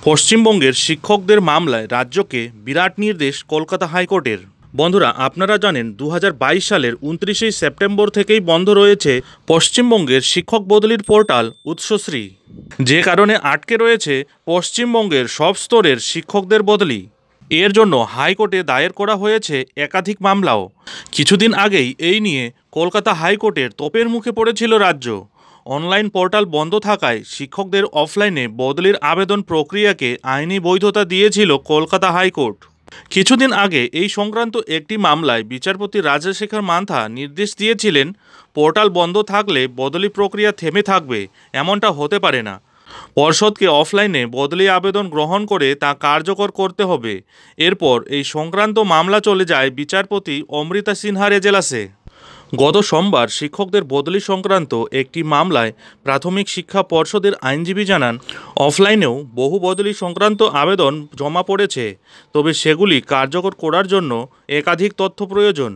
পশ্চিমবঙ্গের শিক্ষকদের মামলায় রাজ্যকে বিরাট নির্দেশ কলকাতা হাইকোর্টের। বন্ধুরা, আপনারা জানেন 2022 সালের 29শে সেপ্টেম্বর থেকেই বন্ধ রয়েছে পশ্চিমবঙ্গের শিক্ষক বদলির পোর্টাল উৎসশ্রী, যে কারণে আটকে রয়েছে পশ্চিমবঙ্গের সব স্তরের শিক্ষকদের বদলি। এর জন্য হাইকোর্টে দায়ের করা হয়েছে একাধিক মামলাও। কিছুদিন আগেই এই নিয়ে কলকাতা হাইকোর্টের তোপের মুখে পড়েছিল রাজ্য। অনলাইন পোর্টাল বন্ধ থাকায় শিক্ষকদের অফলাইনে বদলির আবেদন প্রক্রিয়াকে আইনি বৈধতা দিয়েছিল কলকাতা হাইকোর্ট। কিছুদিন আগে এই সংক্রান্ত একটি মামলায় বিচারপতি রাজশেখর মান্থা নির্দেশ দিয়েছিলেন, পোর্টাল বন্ধ থাকলে বদলি প্রক্রিয়া থেমে থাকবে এমনটা হতে পারে না। পর্ষদকে অফলাইনে বদলি আবেদন গ্রহণ করে তা কার্যকর করতে হবে। এরপর এই সংক্রান্ত মামলা চলে যায় বিচারপতি অমৃতা সিনহার এজলাসে। গত সোমবার শিক্ষকদের বদলি সংক্রান্ত একটি মামলায় প্রাথমিক শিক্ষা পর্ষদের আইনজীবী জানান, অফলাইনেও বহু বদলি সংক্রান্ত আবেদন জমা পড়েছে, তবে সেগুলি কার্যকর করার জন্য একাধিক তথ্য প্রয়োজন।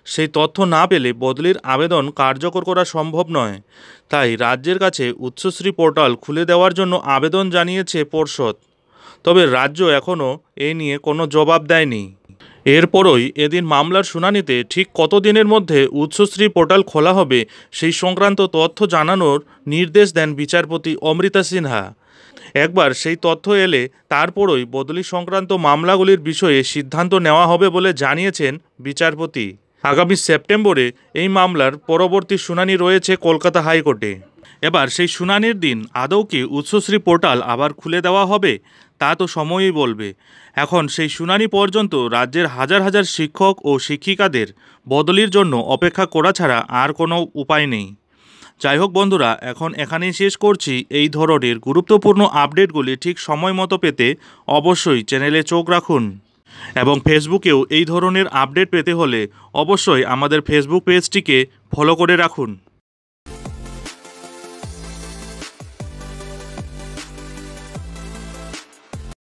সেই তথ্য না পেলে বদলির আবেদন কার্যকর করা সম্ভব নয়। তাই রাজ্যের কাছে উৎসশ্রী পোর্টাল খুলে দেওয়ার জন্য আবেদন জানিয়েছে পর্ষদ। তবে রাজ্য এখনও এ নিয়ে কোনো জবাব দেয়নি। এরপরই এদিন মামলার শুনানিতে ঠিক কতদিনের মধ্যে উৎসশ্রী পোর্টাল খোলা হবে সেই সংক্রান্ত তথ্য জানানোর নির্দেশ দেন বিচারপতি অমৃতা সিনহা। একবার সেই তথ্য এলে তারপরই বদলি সংক্রান্ত মামলাগুলির বিষয়ে সিদ্ধান্ত নেওয়া হবে বলে জানিয়েছেন বিচারপতি। আগামী সেপ্টেম্বরে এই মামলার পরবর্তী শুনানি রয়েছে কলকাতা হাইকোর্টে। এবার সেই শুনানির দিন আদৌ কি উৎসশ্রী পোর্টাল আবার খুলে দেওয়া হবে তা তো সময়ই বলবে। এখন সেই শুনানি পর্যন্ত রাজ্যের হাজার হাজার শিক্ষক ও শিক্ষিকাদের বদলির জন্য অপেক্ষা করা ছাড়া আর কোনো উপায় নেই। যাই হোক বন্ধুরা, এখন এখানেই শেষ করছি। এই ধরনের গুরুত্বপূর্ণ আপডেটগুলি ঠিক সময় মতো পেতে অবশ্যই চ্যানেলে চোখ রাখুন, এবং ফেসবুকেও এই ধরনের আপডেট পেতে হলে অবশ্যই আমাদের ফেসবুক পেজটিকে ফলো করে রাখুন।